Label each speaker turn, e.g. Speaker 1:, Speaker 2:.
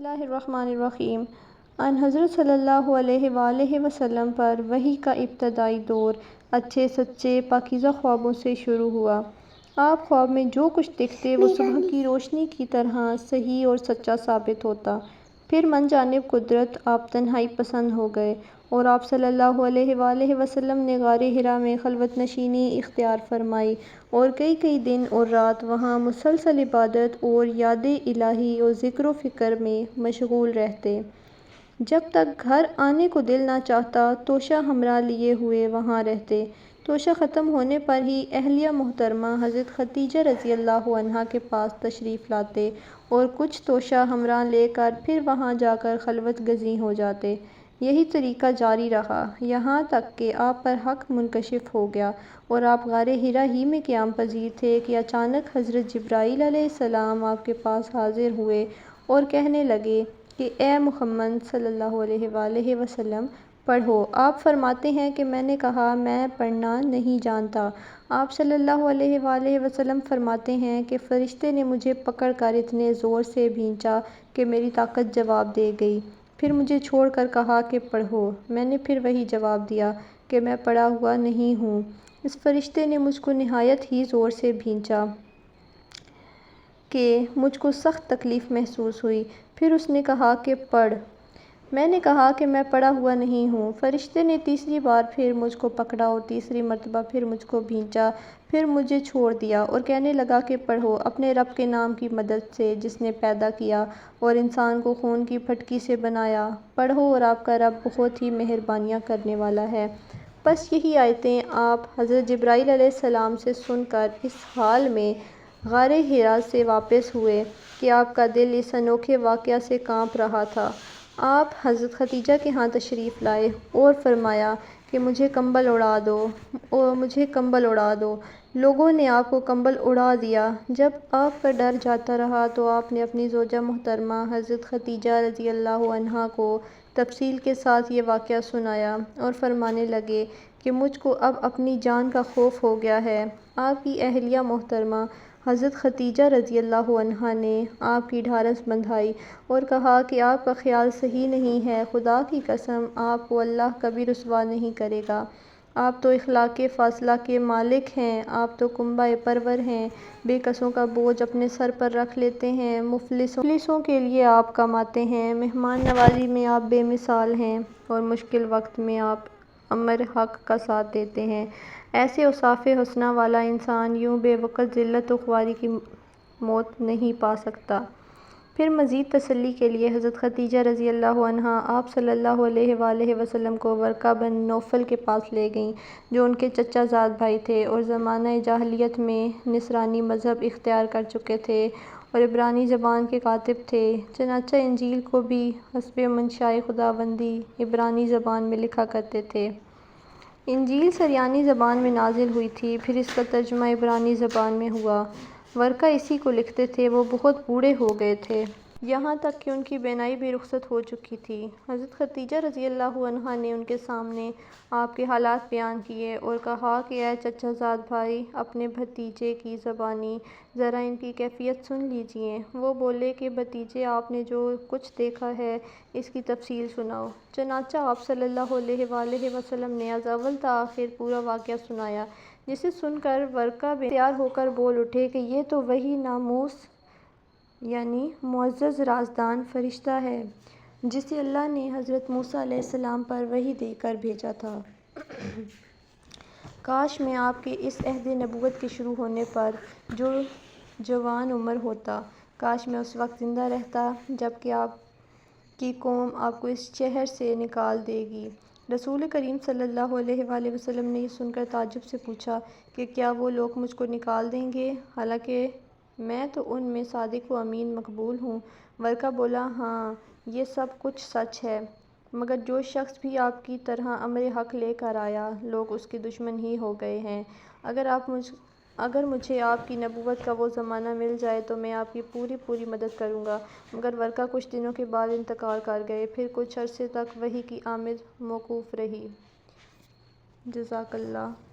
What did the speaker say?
Speaker 1: اللہ الرحمن الرحیم۔ ان حضرت صلی اللہ علیہ وآلہ وسلم پر وحی کا ابتدائی دور اچھے سچے پاکیزہ خوابوں سے شروع ہوا۔ آپ خواب میں جو کچھ دیکھتے وہ صبح کی روشنی کی طرح صحیح اور سچا ثابت ہوتا۔ پھر من جانب قدرت آپ تنہائی پسند ہو گئے اور آپ صلی اللہ علیہ وآلہ وسلم نے غار حرا میں خلوت نشینی اختیار فرمائی اور کئی دن اور رات وہاں مسلسل عبادت اور یاد الہی اور ذکر و فکر میں مشغول رہتے۔ جب تک گھر آنے کو دل نہ چاہتا توشہ ہمراہ لیے ہوئے وہاں رہتے۔ توشہ ختم ہونے پر ہی اہلیہ محترمہ حضرت ختیجہ رضی اللہ عنہا کے پاس تشریف لاتے اور کچھ توشہ ہمراہ لے کر پھر وہاں جا کر خلوت گزین ہو جاتے۔ یہی طریقہ جاری رہا یہاں تک کہ آپ پر حق منکشف ہو گیا اور آپ غار حرا ہی میں قیام پذیر تھے کہ اچانک حضرت جبرائیل علیہ السلام آپ کے پاس حاضر ہوئے اور کہنے لگے کہ اے محمد صلی اللہ علیہ وآلہ وسلم پڑھو۔ آپ فرماتے ہیں کہ میں نے کہا میں پڑھنا نہیں جانتا۔ آپ صلی اللہ علیہ وآلہ وسلم فرماتے ہیں کہ فرشتے نے مجھے پکڑ کر اتنے زور سے بھینچا کہ میری طاقت جواب دے گئی، پھر مجھے چھوڑ کر کہا کہ پڑھو۔ میں نے پھر وہی جواب دیا کہ میں پڑھا ہوا نہیں ہوں۔ اس فرشتے نے مجھ کو نہایت ہی زور سے بھینچا کہ مجھ کو سخت تکلیف محسوس ہوئی، پھر اس نے کہا کہ پڑھ۔ میں نے کہا کہ میں پڑھا ہوا نہیں ہوں۔ فرشتے نے تیسری بار پھر مجھ کو پکڑا اور تیسری مرتبہ پھر مجھ کو بھینچا، پھر مجھے چھوڑ دیا اور کہنے لگا کہ پڑھو اپنے رب کے نام کی مدد سے جس نے پیدا کیا اور انسان کو خون کی پھٹکی سے بنایا، پڑھو اور آپ کا رب بہت ہی مہربانیاں کرنے والا ہے۔ بس یہی آیتیں آپ حضرت جبرائیل علیہ السلام سے سن کر اس حال میں غار حرا سے واپس ہوئے کہ آپ کا دل اس انوکھے واقعہ سے کانپ رہا تھا۔ آپ حضرت ختیجہ کے ہاں تشریف لائے اور فرمایا کہ مجھے کمبل اڑا دو۔ لوگوں نے آپ کو کمبل اڑا دیا۔ جب آپ کا ڈر جاتا رہا تو آپ نے اپنی زوجہ محترمہ حضرت ختیجہ رضی اللہ عنہا کو تفصیل کے ساتھ یہ واقعہ سنایا اور فرمانے لگے کہ مجھ کو اب اپنی جان کا خوف ہو گیا ہے۔ آپ کی اہلیہ محترمہ حضرت ختیجہ رضی اللہ عنہا نے آپ کی ڈھارس بندھائی اور کہا کہ آپ کا خیال صحیح نہیں ہے، خدا کی قسم آپ کو اللہ کبھی رسوا نہیں کرے گا۔ آپ تو اخلاق فاضلہ کے مالک ہیں، آپ تو کنبہ پرور ہیں، بے کسوں کا بوجھ اپنے سر پر رکھ لیتے ہیں، مفلسوں کے لیے آپ کماتے ہیں، مہمان نوازی میں آپ بے مثال ہیں اور مشکل وقت میں آپ امر حق کا ساتھ دیتے ہیں۔ ایسے اوصاف حسنہ والا انسان یوں بے وقت ذلت و خواری کی موت نہیں پا سکتا۔ پھر مزید تسلی کے لیے حضرت ختیجہ رضی اللہ عنہا آپ صلی اللہ علیہ وآلہ وسلم کو ورقہ بن نوفل کے پاس لے گئیں جو ان کے چچا زاد بھائی تھے اور زمانہ جاہلیت میں نصرانی مذہب اختیار کر چکے تھے اور عبرانی زبان کے کاتب تھے۔ چنانچہ انجیل کو بھی حسب منشائے خداوندی عبرانی زبان میں لکھا کرتے تھے۔ انجیل سریانی زبان میں نازل ہوئی تھی، پھر اس کا ترجمہ عبرانی زبان میں ہوا۔ ورقہ اسی کو لکھتے تھے۔ وہ بہت بوڑھے ہو گئے تھے، یہاں تک کہ ان کی بینائی بھی رخصت ہو چکی تھی۔ حضرت ختیجہ رضی اللہ عنہا نے ان کے سامنے آپ کے حالات بیان کیے اور کہا کہ اے چچا زاد بھائی، اپنے بھتیجے کی زبانی ذرا ان کی کیفیت سن لیجیے۔ وہ بولے کہ بھتیجے آپ نے جو کچھ دیکھا ہے اس کی تفصیل سناؤ۔ چنانچہ آپ صلی اللہ علیہ وآلہ وسلم نے از اول تا آخر پورا واقعہ سنایا، جسے سن کر ورقہ بے اختیار ہو کر بول اٹھے کہ یہ تو وہی ناموس یعنی معزز رازدان فرشتہ ہے جسے اللہ نے حضرت موسیٰ علیہ السلام پر وحی دے کر بھیجا تھا۔ کاش میں آپ کے اس عہد نبوت کے شروع ہونے پر جو جوان عمر ہوتا، کاش میں اس وقت زندہ رہتا جب کہ آپ کی قوم آپ کو اس شہر سے نکال دے گی۔ رسول کریم صلی اللہ علیہ وآلہ وسلم نے یہ سن کر تعجب سے پوچھا کہ کیا وہ لوگ مجھ کو نکال دیں گے حالانکہ میں تو ان میں صادق و امین مقبول ہوں؟ ورقہ بولا ہاں یہ سب کچھ سچ ہے، مگر جو شخص بھی آپ کی طرح امر حق لے کر آیا لوگ اس کے دشمن ہی ہو گئے ہیں۔ اگر مجھے آپ کی نبوت کا وہ زمانہ مل جائے تو میں آپ کی پوری مدد کروں گا۔ مگر ورقہ کچھ دنوں کے بعد انتقال کر گئے، پھر کچھ عرصے تک وحی کی آمد موقوف رہی۔ جزاک اللہ۔